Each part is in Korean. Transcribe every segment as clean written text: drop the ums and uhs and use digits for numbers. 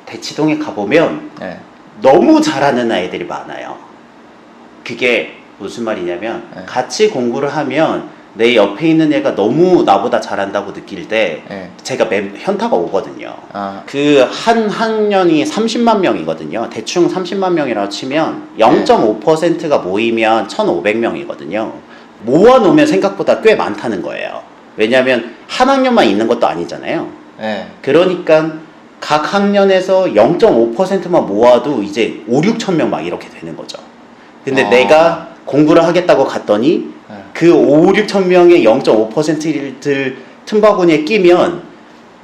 대치동에 가보면 네. 너무 잘하는 아이들이 많아요. 그게 무슨 말이냐면 네. 같이 공부를 하면 내 옆에 있는 애가 너무 나보다 잘한다고 느낄 때 네. 제가 현타가 오거든요. 아. 그 한 학년이 30만 명이거든요. 대충 30만 명이라고 치면 0.5%가 모이면 1,500명이거든요. 모아놓으면 생각보다 꽤 많다는 거예요. 왜냐하면 한 학년만 있는 것도 아니잖아요. 네. 그러니까 각 학년에서 0.5%만 모아도 이제 5, 6천 명 막 이렇게 되는 거죠. 근데 내가 공부를 하겠다고 갔더니 그 5, 6천 명의 0.5%를 틈바구니에 끼면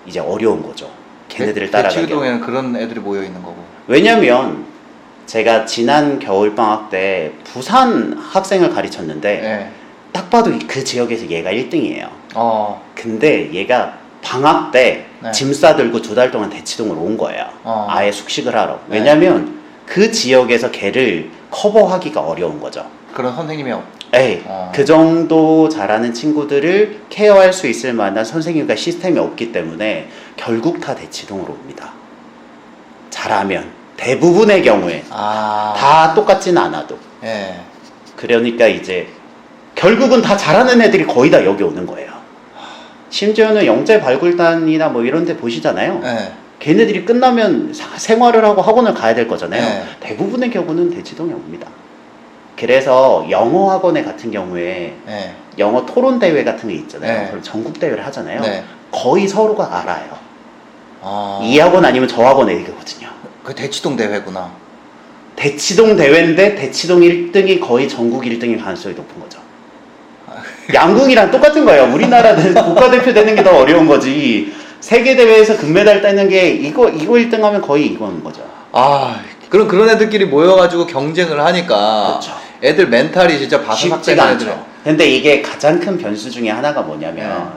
이제 어려운 거죠. 걔네들을 따라가기. 대치동에는 그런 애들이 모여 있는 거고. 왜냐면 제가 지난 겨울방학 때 부산 학생을 가르쳤는데 네. 딱 봐도 그 지역에서 얘가 1등이에요. 근데 얘가 방학 때 짐 네. 싸들고 2달 동안 대치동으로 온 거예요. 아예 숙식을 하러. 네. 왜냐면 그 지역에서 걔를 커버하기가 어려운 거죠. 그런 선생님이 그 정도 잘하는 친구들을 케어할 수 있을 만한 선생님과 시스템이 없기 때문에 결국 다 대치동으로 옵니다. 잘하면 대부분의 경우에 다 똑같지는 않아도. 네. 그러니까 이제 결국은 다 잘하는 애들이 거의 다 여기 오는 거예요. 심지어는 영재 발굴단이나 뭐 이런 데 보시잖아요. 네. 걔네들이 끝나면 생활을 하고 학원을 가야 될 거잖아요. 네. 대부분의 경우는 대치동에 옵니다. 그래서 영어 학원에 같은 경우에 네. 영어 토론 대회 같은 게 있잖아요. 네. 그럼 전국 대회를 하잖아요. 네. 거의 서로가 알아요. 이 학원 아니면 저 학원 애거든요. 그 대치동 대회구나. 대치동 대회인데 대치동 1등이 거의 전국 1등일 가능성이 높은 거죠. 양궁이랑 똑같은 거예요. 우리나라는 국가대표 되는 게 더 어려운 거지. 세계대회에서 금메달 따는 게 이거 1등 하면 거의 이거인 거죠. 그럼 그런 애들끼리 모여가지고 경쟁을 하니까 그렇죠. 애들 멘탈이 진짜 쉽지가 바삭바삭한 애들. 않죠. 근데 이게 가장 큰 변수 중에 하나가 뭐냐면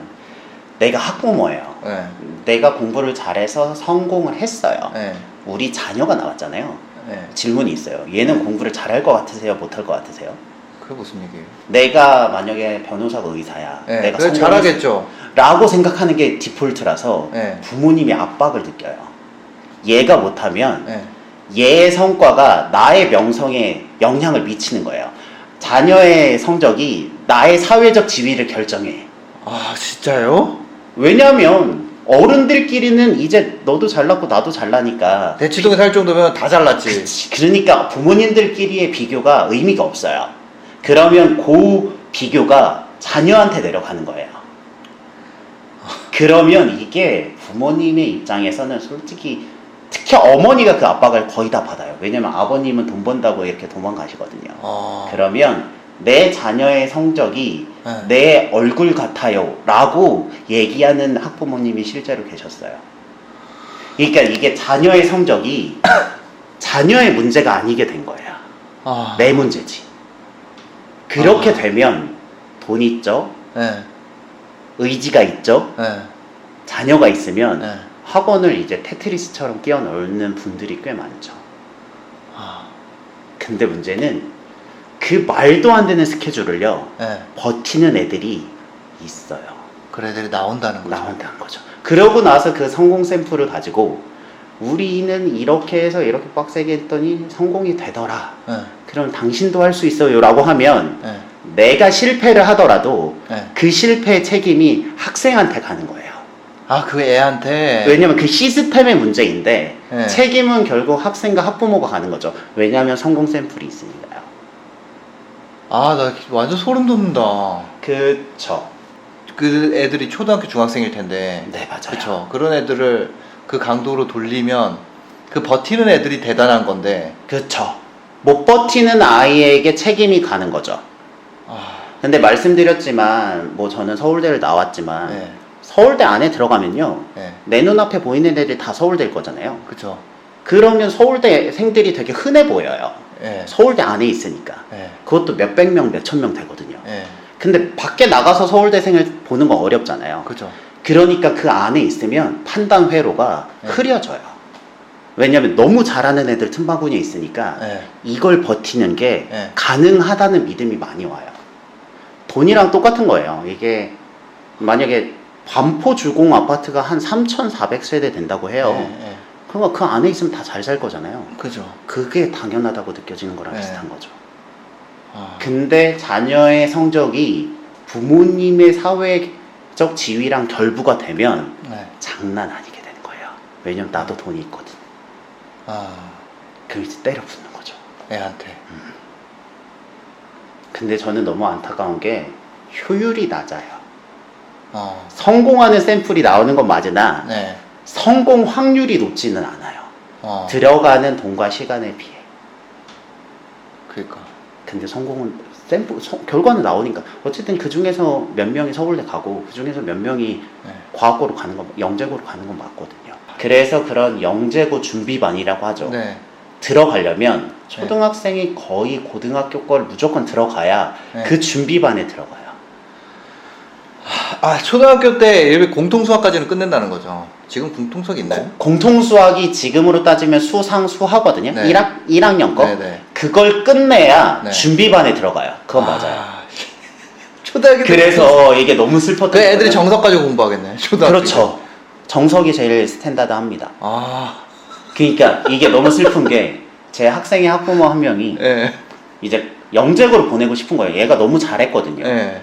내가 학부모예요. 네. 내가 공부를 잘해서 성공을 했어요. 네. 우리 자녀가 나왔잖아요. 네. 질문이 있어요. 얘는 공부를 잘할 것 같으세요? 못할 것 같으세요? 그게 무슨 얘기예요? 내가 만약에 변호사가 의사야. 네. 내가 그래 잘하겠죠. 라고 생각하는 게 디폴트라서 네. 부모님이 압박을 느껴요. 얘가 못하면 네. 얘의 성과가 나의 명성에 영향을 미치는 거예요. 자녀의 성적이 나의 사회적 지위를 결정해. 진짜요? 왜냐면 어른들끼리는 이제 너도 잘났고 나도 잘나니까 대치동에 살 정도면 다 잘났지. 그러니까 부모님들끼리의 비교가 의미가 없어요. 그러면 그 비교가 자녀한테 내려가는 거예요. 그러면 이게 부모님의 입장에서는 솔직히 특히 어머니가 그 압박을 거의 다 받아요. 왜냐면 아버님은 돈 번다고 이렇게 도망가시거든요. 그러면 내 자녀의 성적이 내 얼굴 같아요 라고 얘기하는 학부모님이 실제로 계셨어요. 그러니까 이게 자녀의 성적이 자녀의 문제가 아니게 된 거예요. 내 문제지. 그렇게 되면 돈 있죠? 의지가 있죠? 자녀가 있으면 학원을 이제 테트리스처럼 끼워 넣는 분들이 꽤 많죠. 근데 문제는 그 말도 안 되는 스케줄을요, 버티는 애들이 있어요. 그 애들이 나온다는 거죠. 그러고 나서 그 성공 샘플을 가지고 우리는 이렇게 해서 이렇게 빡세게 했더니 성공이 되더라. 그럼 당신도 할 수 있어요 라고 하면 내가 실패를 하더라도 그 실패의 책임이 학생한테 가는 거예요. 그 애한테. 왜냐면 그 시스템의 문제인데 책임은 결국 학생과 학부모가 가는 거죠. 왜냐하면 성공 샘플이 있으니까요. 나 완전 소름 돋는다. 그쵸. 그 애들이 초등학교 중학생일 텐데. 네, 맞아요. 그쵸. 그런 애들을 그 강도로 돌리면 그 버티는 애들이 대단한 건데. 그쵸. 못 버티는 아이에게 책임이 가는 거죠. 근데 말씀드렸지만 뭐 저는 서울대를 나왔지만 서울대 안에 들어가면요, 내 눈앞에 보이는 애들이 다 서울대일 거잖아요. 그쵸. 그러면 서울대생들이 되게 흔해 보여요. 서울대 안에 있으니까. 그것도 몇백 명, 몇천 명 되거든요. 근데 밖에 나가서 서울대생을 보는 건 어렵잖아요. 그쵸. 그러니까 그 안에 있으면 판단 회로가 흐려져요. 왜냐면 너무 잘하는 애들 틈바구니에 있으니까 이걸 버티는 게 가능하다는 믿음이 많이 와요. 돈이랑 똑같은 거예요. 이게 만약에 반포 주공 아파트가 한 3,400세대 된다고 해요. 그러니까 그 안에 있으면 다 잘 살 거잖아요. 그죠. 그게 당연하다고 느껴지는 거랑 네. 비슷한 거죠. 아, 근데 자녀의 성적이 부모님의 사회적 지위랑 결부가 되면 네. 장난 아니게 되는 거예요. 왜냐면 나도 돈이 있거든. 아, 그럼 이제 때려 붙는 거죠. 애한테. 근데 저는 너무 안타까운 게 효율이 낮아요. 어, 성공하는 샘플이 나오는 건 맞으나 네. 성공 확률이 높지는 않아요. 어, 들어가는 돈과 시간에 비해. 그러니까. 근데 성공은 샘플 결과는 나오니까 어쨌든 그 중에서 몇 명이 서울대 가고 그 중에서 몇 명이 네. 과학고로 가는 건 영재고로 가는 건 맞거든요. 그래서 그런 영재고 준비반이라고 하죠. 네. 들어가려면 초등학생이 거의 고등학교 거를 무조건 들어가야 네. 그 준비반에 들어가요. 아, 초등학교 때 예비 공통 수학까지는 끝낸다는 거죠. 지금 공통 수학 있나요? 공통 수학이 지금으로 따지면 수상수하거든요. 네. 1학년 거. 네네. 그걸 끝내야 네. 준비반에 들어가요. 그건 맞아요. 초등학교 때 그래서 이게 너무 슬펐던 그 애들이 거는 정석 가지고 공부하겠네. 초등학교. 그렇죠. 정석이 제일 스탠다드합니다. 아, 그러니까 이게 너무 슬픈 게 제 학생의 학부모 한 명이 예. 이제 영재고로 보내고 싶은 거예요. 얘가 너무 잘했거든요. 예.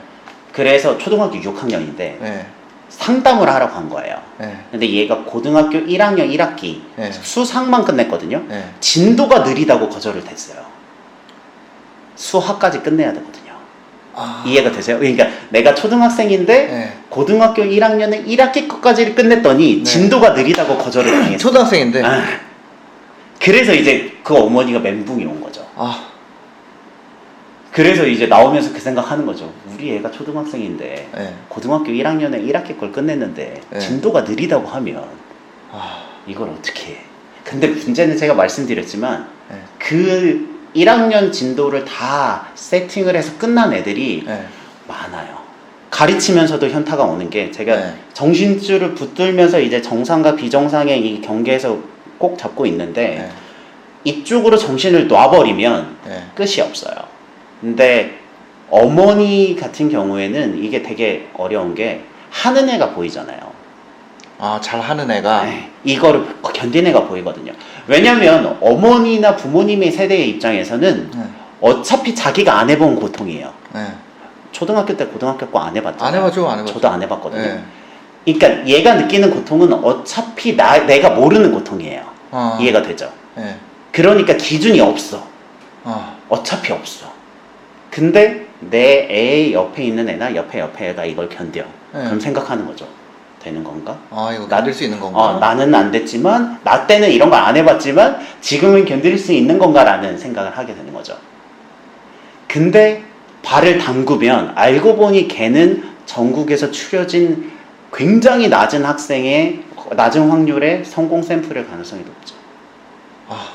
그래서 초등학교 6학년인데 예. 상담을 하러 간 거예요. 예. 근데 얘가 고등학교 1학년 1학기 네. 수상만 끝냈거든요. 예. 진도가 느리다고 거절을 했어요. 수학까지 끝내야 되거든요. 아. 이해가 되세요? 그러니까 내가 초등학생인데 예. 고등학교 1학년에 1학기 끝까지를 끝냈더니 네. 진도가 느리다고 거절을 당했어요. 초등학생인데. 아. 그래서 이제 그 어머니가 멘붕이 온 거죠. 아. 그래서 이제 나오면서 그 생각하는 거죠. 우리 애가 초등학생인데 예. 고등학교 1학년에 1학기 걸 끝냈는데 네. 진도가 느리다고 하면 아. 이걸 어떻게 해? 근데 문제는 제가 말씀드렸지만 예. 그 1학년 진도를 다 세팅을 해서 끝난 애들이 예. 많아요. 가르치면서도 현타가 오는 게 제가 네. 정신줄을 붙들면서 이제 정상과 비정상의 이 경계에서 꼭 잡고 있는데 예. 이쪽으로 정신을 놔버리면 예. 끝이 없어요. 근데 어머니 같은 경우에는 이게 되게 어려운 게 하는 애가 보이잖아요. 아, 잘하는 애가. 네, 이거를 견디는 애가 보이거든요. 왜냐면 어머니나 부모님의 세대의 입장에서는 예. 어차피 자기가 안 해본 고통이에요. 예. 초등학교 때 고등학교 거 안 해봤잖아요. 안 해봤죠, 안 해봤죠. 저도 안 해봤거든요. 예. 그러니까 얘가 느끼는 고통은 어차피 내가 모르는 고통이에요. 아. 이해가 되죠? 예. 그러니까 기준이 없어. 아. 어차피 없어. 근데 내 애 옆에 있는 애나 옆에 애가 이걸 견뎌. 그럼 생각하는 거죠. 되는 건가? 아, 이거 견딜 수 있는 건가? 나는 안 됐지만 나 때는 이런 걸 안 해봤지만 지금은 견딜 수 있는 건가라는 생각을 하게 되는 거죠. 근데 발을 담그면 알고 보니 걔는 전국에서 추려진 굉장히 낮은 확률의 성공 샘플일 가능성이 높죠. 아.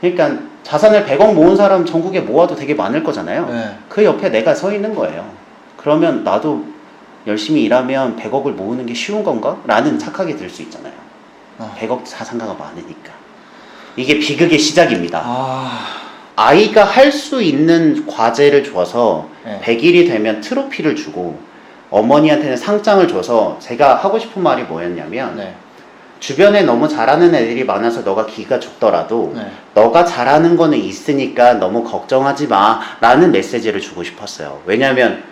그러니까 자산을 100억 모은 사람 전국에 모아도 되게 많을 거잖아요. 네. 그 옆에 내가 서 있는 거예요. 그러면 나도 열심히 일하면 100억을 모으는 게 쉬운 건가? 라는 착각이 들 수 있잖아요. 100억 자산가가 많으니까. 이게 비극의 시작입니다. 아. 아이가 할 수 있는 과제를 줘서 네. 100일이 되면 트로피를 주고 어머니한테는 상장을 줘서 제가 하고 싶은 말이 뭐였냐면 네. 주변에 너무 잘하는 애들이 많아서 너가 기가 죽더라도 네. 너가 잘하는 거는 있으니까 너무 걱정하지 마 라는 메시지를 주고 싶었어요. 왜냐면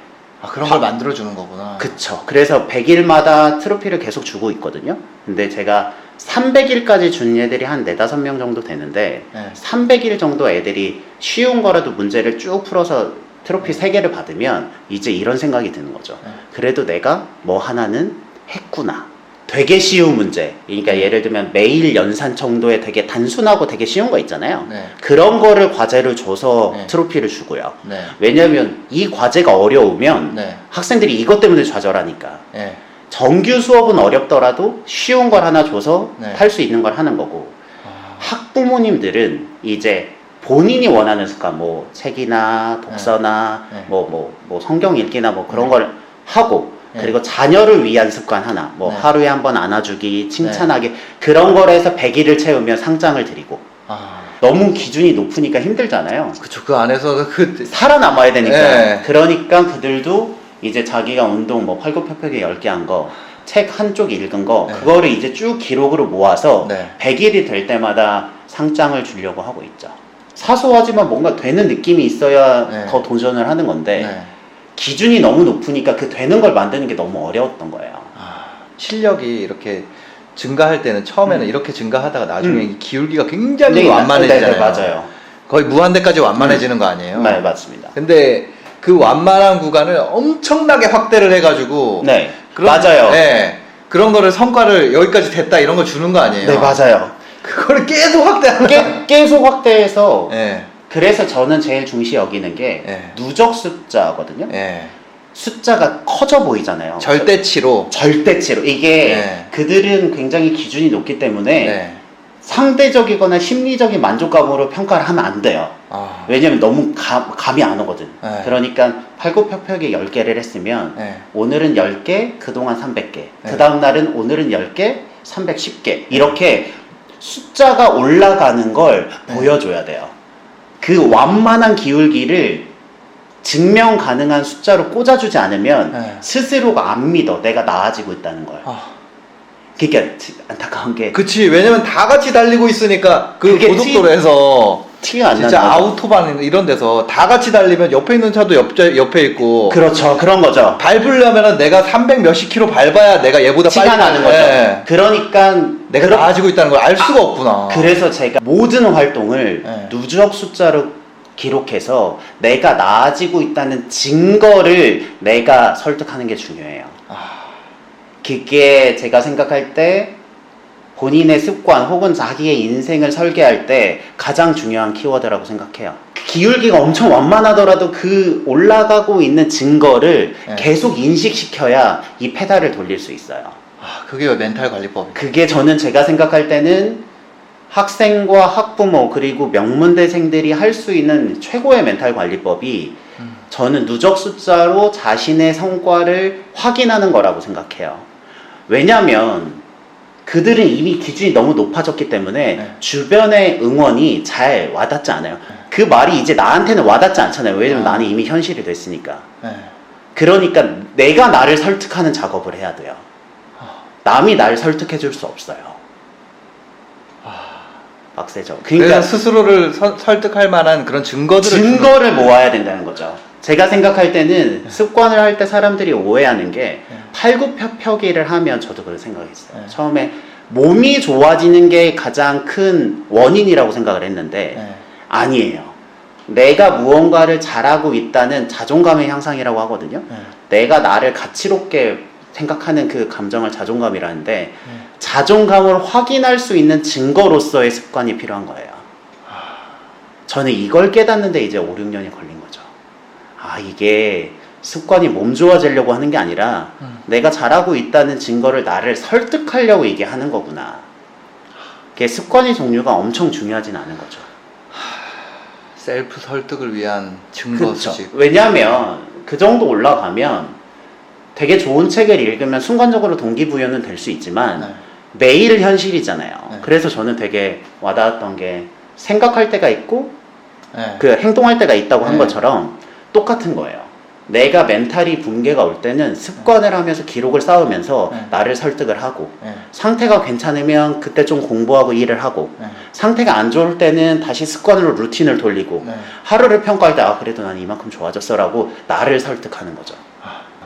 아, 그런 걸 만들어주는 거구나. 그쵸. 그래서 100일마다 트로피를 계속 주고 있거든요. 근데 제가 300일까지 준 애들이 한 4, 5명 정도 되는데 네. 300일 정도 애들이 쉬운 거라도 문제를 쭉 풀어서 트로피 3개를 받으면 이제 이런 생각이 드는 거죠. 네. 그래도 내가 뭐 하나는 했구나. 되게 쉬운 문제. 그러니까 예를 들면 매일 연산 정도의 되게 단순하고 되게 쉬운 거 있잖아요. 네. 그런 거를 과제를 줘서 네. 트로피를 주고요. 네. 왜냐면 이 과제가 어려우면 네. 학생들이 이것 때문에 좌절하니까. 네. 정규 수업은 어렵더라도 쉬운 걸 하나 줘서 네. 할 수 있는 걸 하는 거고 아. 학부모님들은 이제 본인이 원하는 습관 뭐 책이나 독서나 네. 뭐 성경 읽기나 뭐 그런 네. 걸 하고 네. 그리고 자녀를 위한 습관 하나 뭐 네. 하루에 한 번 안아주기 칭찬하기 그런 거를 해서 100일을 채우면 상장을 드리고 아. 너무 기준이 높으니까 힘들잖아요. 그쵸. 그 안에서 살아남아야 되니까. 네. 그러니까 그들도 이제 자기가 운동 뭐 팔굽혀펴기 10개 한 거 책 한쪽 읽은 거 네. 그거를 이제 쭉 기록으로 모아서 네. 100일이 될 때마다 상장을 주려고 하고 있죠. 사소하지만 뭔가 되는 느낌이 있어야 네. 더 도전을 하는 건데 네. 기준이 너무 높으니까 그 되는 걸 만드는 게 너무 어려웠던 거예요. 실력이 이렇게 증가할 때는 처음에는 이렇게 증가하다가 나중에 이 기울기가 굉장히 굉장히 완만해지잖아요. 네, 맞아요. 거의 무한대까지 완만해지는 거 아니에요? 네, 맞습니다. 근데 그 완만한 구간을 엄청나게 확대를 해가지고 네, 맞아요. 네, 그런 거를 성과를 여기까지 됐다 이런 거 주는 거 아니에요? 네, 맞아요. 그거를 계속 확대하는 거예요. 계속 확대해서 네, 그래서 저는 제일 중시 여기는 게 네. 누적 숫자거든요. 네. 숫자가 커져 보이잖아요. 절대치로. 절대치로 이게 네. 그들은 굉장히 기준이 높기 때문에 네. 상대적이거나 심리적인 만족감으로 평가를 하면 안 돼요. 아, 왜냐면 너무 감이 안 오거든. 네. 그러니까 팔굽혀펴기 10개를 했으면 네. 오늘은 10개, 그동안 300개. 네. 그 다음 날은 오늘은 10개, 310개. 이렇게 숫자가 올라가는 걸 네. 보여줘야 돼요. 그 완만한 기울기를 증명 가능한 숫자로 꽂아주지 않으면 네. 스스로가 안 믿어. 내가 나아지고 있다는 걸. 아. 그러니까 안타까운 게 그치, 왜냐면 다 같이 달리고 있으니까 그 그게 고속도로에서 티가 안 나는 진짜 거죠. 아우토반 이런 데서 다 같이 달리면 옆에 있는 차도 옆에 있고 그렇죠. 그런 거죠. 밟으려면은 내가 300 몇십 킬로 밟아야 내가 얘보다 티가 빨리 나는 거죠. 네. 그러니까 내가 나아지고 있다는 걸 알 수가 없구나. 그래서 제가 모든 활동을 네. 누적 숫자로 기록해서 내가 나아지고 있다는 증거를 내가 설득하는 게 중요해요. 그게 제가 생각할 때 본인의 습관 혹은 자기의 인생을 설계할 때 가장 중요한 키워드라고 생각해요. 기울기가 엄청 완만하더라도 그 올라가고 있는 증거를 네. 계속 인식시켜야 이 페달을 돌릴 수 있어요. 그게 왜 멘탈 관리법? 그게 저는 제가 생각할 때는 학생과 학부모 그리고 명문대생들이 할 수 있는 최고의 멘탈 관리법이 저는 누적 숫자로 자신의 성과를 확인하는 거라고 생각해요. 왜냐면 그들은 이미 기준이 너무 높아졌기 때문에 네. 주변의 응원이 잘 와닿지 않아요. 그 말이 이제 나한테는 와닿지 않잖아요. 왜냐면 나는 이미 현실이 됐으니까. 네. 그러니까 내가 나를 설득하는 작업을 해야 돼요. 남이 나를 설득해 줄 수 없어요. 빡세죠. 그러니까 그러니까 스스로를 설득할 만한 그런 증거를 모아야 된다는 거죠. 제가 생각할 때는 습관을 할 때 사람들이 오해하는 게 팔굽혀펴기를 하면 저도 그런 생각했어요. 네. 처음에 몸이 좋아지는 게 가장 큰 원인이라고 생각을 했는데 네. 아니에요. 내가 무언가를 잘하고 있다는 자존감의 향상이라고 하거든요. 네. 내가 나를 가치롭게 생각하는 그 감정을 자존감이라는데 네. 자존감을 확인할 수 있는 증거로서의 습관이 필요한 거예요. 저는 이걸 깨닫는데 이제 5, 6년이 걸린 거죠. 이게 습관이 몸 좋아지려고 하는 게 아니라 내가 잘하고 있다는 증거를 나를 설득하려고 이게 하는 거구나. 그게 습관의 종류가 엄청 중요하진 않은 거죠. 셀프 설득을 위한 증거 수집. 왜냐하면 그 정도 올라가면 되게 좋은 책을 읽으면 순간적으로 동기부여는 될 수 있지만 네. 매일 현실이잖아요. 네. 그래서 저는 되게 와닿았던 게 생각할 때가 있고 네. 그 행동할 때가 있다고 한 네. 것처럼 똑같은 거예요. 내가 멘탈이 붕괴가 올 때는 습관을 하면서 기록을 쌓으면서 네. 나를 설득을 하고 네. 상태가 괜찮으면 그때 좀 공부하고 일을 하고 네. 상태가 안 좋을 때는 다시 습관으로 루틴을 돌리고 네. 하루를 평가할 때 그래도 난 이만큼 좋아졌어라고 나를 설득하는 거죠.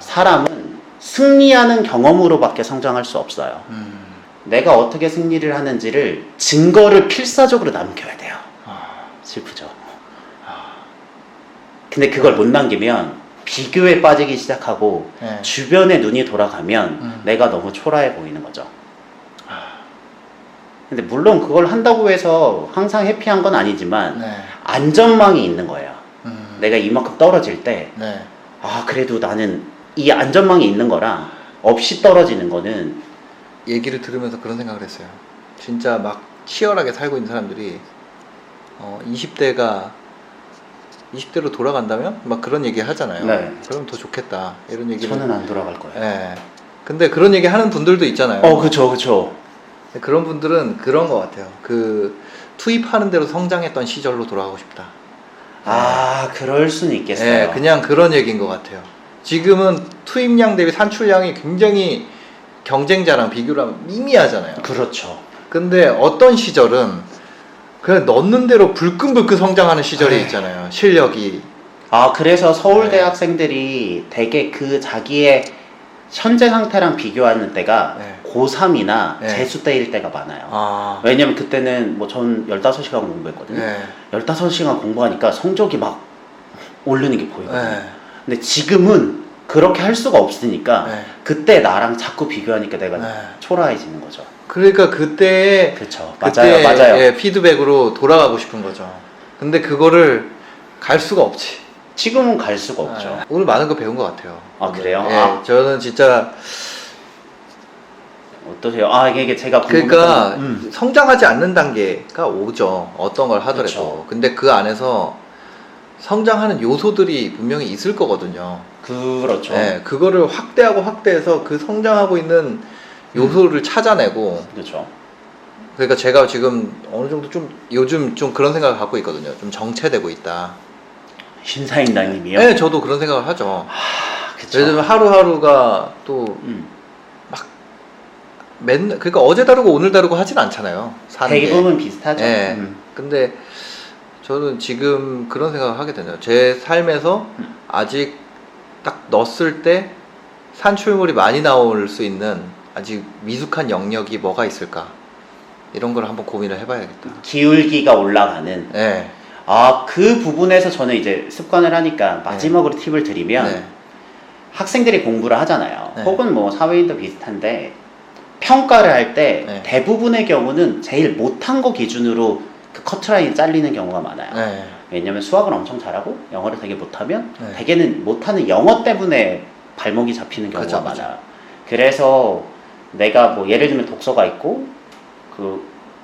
사람은 승리하는 경험으로밖에 성장할 수 없어요. 내가 어떻게 승리를 하는지를 증거를 필사적으로 남겨야 돼요. 슬프죠. 근데 그걸 못 남기면 비교에 빠지기 시작하고 네. 주변에 눈이 돌아가면 내가 너무 초라해 보이는 거죠. 근데 물론 그걸 한다고 해서 항상 해피한 건 아니지만 네. 안전망이 있는 거예요. 내가 이만큼 떨어질 때 네. 그래도 나는 이 안전망이 있는 거랑 없이 떨어지는 거는 얘기를 들으면서 그런 생각을 했어요. 진짜 막 치열하게 살고 있는 사람들이 20대로 돌아간다면 막 그런 얘기 하잖아요. 네. 그럼 더 좋겠다. 이런 얘기를. 저는 안 돌아갈 거예요. 네. 근데 그런 얘기 하는 분들도 있잖아요. 그쵸. 그런 분들은 그런 것 같아요. 그 투입하는 대로 성장했던 시절로 돌아가고 싶다. 그럴 수는 있겠어요. 네, 그냥 그런 얘기인 것 같아요. 지금은 투입량 대비 산출량이 굉장히 경쟁자랑 비교를 하면 미미하잖아요. 그렇죠. 근데 어떤 시절은 그냥 넣는 대로 불끈불끈 성장하는 시절이 있잖아요. 실력이. 그래서 서울대 네. 학생들이 되게 그 자기의 현재 상태랑 비교하는 때가 네. 고3이나 네. 재수 때일 때가 많아요. 아. 왜냐면 그때는 뭐 전 15시간 공부했거든요. 네. 15시간 공부하니까 성적이 막 오르는 게 보이거든요. 네. 근데 지금은 그렇게 할 수가 없으니까 네. 그때 나랑 자꾸 비교하니까 내가 네. 초라해지는 거죠. 그러니까 그때 그렇죠. 그때 맞아요. 예, 피드백으로 돌아가고 싶은 거죠. 근데 그거를 갈 수가 없지. 지금은 갈 수가 없죠. 예. 오늘 많은 거 배운 것 같아요. 아, 오늘. 그래요? 예, 저는 진짜 어떠세요? 이게 제가 그러니까 궁금했던 성장하지 않는 단계가 오죠. 어떤 걸 하더라도. 그쵸. 근데 그 안에서 성장하는 요소들이 분명히 있을 거거든요. 그렇죠. 예, 그거를 확대하고 확대해서 그 성장하고 있는 요소를 찾아내고. 그렇죠. 그러니까 제가 지금 어느 정도 좀 요즘 좀 그런 생각을 갖고 있거든요. 좀 정체되고 있다. 신사임당님이요? 네, 저도 그런 생각을 하죠. 그쵸. 예를 들면 하루하루가 또 맨날 그러니까 어제 다르고 오늘 다르고 하진 않잖아요. 사는 게. 대부분 비슷하죠. 예. 근데 저는 지금 그런 생각을 하게 되네요. 제 삶에서 아직 딱 넣었을 때 산출물이 많이 나올 수 있는 아직 미숙한 영역이 뭐가 있을까? 이런 걸 한번 고민을 해봐야겠다. 기울기가 올라가는. 네. 그 부분에서 저는 이제 습관을 하니까 마지막으로 팁을 드리면 네. 학생들이 공부를 하잖아요. 네. 혹은 뭐 사회인도 비슷한데 평가를 할 때 네. 대부분의 경우는 제일 못한 거 기준으로 그 커트라인이 잘리는 경우가 많아요. 네. 왜냐면 수학을 엄청 잘하고 영어를 되게 못하면 네. 대개는 못하는 영어 때문에 발목이 잡히는 경우가 그쵸, 그쵸. 많아요. 그래서 내가 뭐 예를 들면 독서가 있고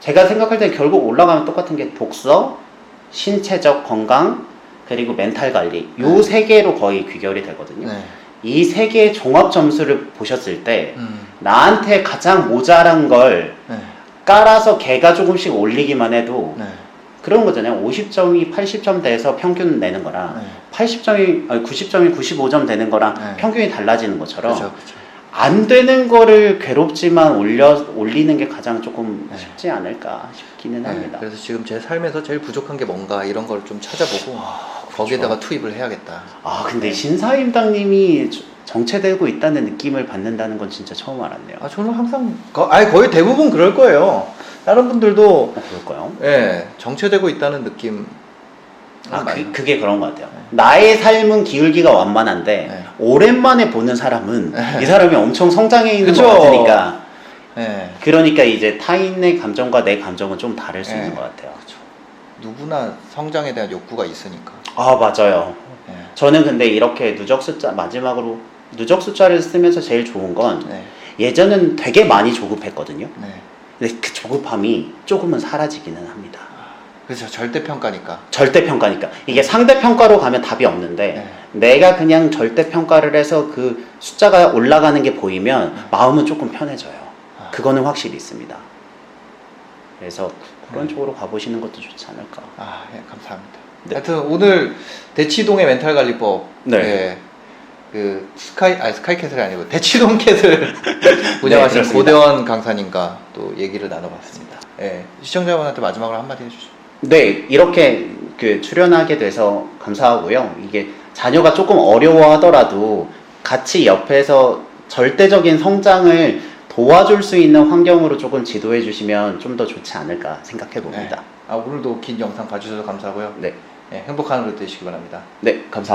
제가 생각할 때 결국 올라가면 똑같은 게 독서, 신체적 건강, 그리고 멘탈 관리 요 세 개로 거의 귀결이 되거든요. 네. 이 세 개의 종합 점수를 보셨을 때 음. 나한테 가장 모자란 걸 네. 깔아서 걔가 조금씩 올리기만 해도 네. 그런 거잖아요. 50점이 80점 돼서 평균 내는 거랑 네. 90점이 95점 되는 거랑 네. 평균이 달라지는 것처럼 그렇죠. 그렇죠. 안 되는 거를 괴롭지만 올리는 게 가장 조금 네. 쉽지 않을까 싶기는 네. 합니다. 그래서 지금 제 삶에서 제일 부족한 게 뭔가 이런 걸 좀 찾아보고 거기에다가 투입을 해야겠다. 근데 신사임당님이 정체되고 있다는 느낌을 받는다는 건 진짜 처음 알았네요. 저는 항상 거의 대부분 그럴 거예요. 다른 분들도 그럴까요? 예, 정체되고 있다는 느낌. 그게 그런 것 같아요. 나의 삶은 기울기가 완만한데 네. 오랜만에 보는 사람은 이 사람이 엄청 성장해 있는 그쵸. 것 같으니까 예. 그러니까 이제 타인의 감정과 내 감정은 좀 다를 수 네. 있는 것 같아요. 누구나 성장에 대한 욕구가 있으니까. 맞아요. 예. 저는 근데 이렇게 마지막으로 누적 숫자를 쓰면서 제일 좋은 건 네. 예전엔 되게 많이 조급했거든요. 네. 근데 그 조급함이 조금은 사라지기는 합니다. 그렇죠. 절대평가니까. 절대평가니까. 이게 상대평가로 가면 답이 없는데 네. 내가 그냥 절대평가를 해서 그 숫자가 올라가는 게 보이면 마음은 조금 편해져요. 그거는 확실히 있습니다. 그래서 그런 쪽으로 가보시는 것도 좋지 않을까. 예, 감사합니다. 네. 하여튼 오늘 대치동의 멘탈 관리법. 네. 예, 그 스카이캐슬이 아니고 대치동 캣을 운영하시는 그렇습니다. 고대원 강사님과 또 얘기를 나눠봤습니다. 예, 시청자분한테 마지막으로 한마디 해주시죠. 네, 이렇게 출연하게 돼서 감사하고요. 이게 자녀가 조금 어려워하더라도 같이 옆에서 절대적인 성장을 도와줄 수 있는 환경으로 조금 지도해 주시면 좀 더 좋지 않을까 생각해 봅니다. 오늘도 긴 영상 봐주셔서 감사하고요. 네, 예, 행복한 하루 되시기 바랍니다. 네, 감사합니다.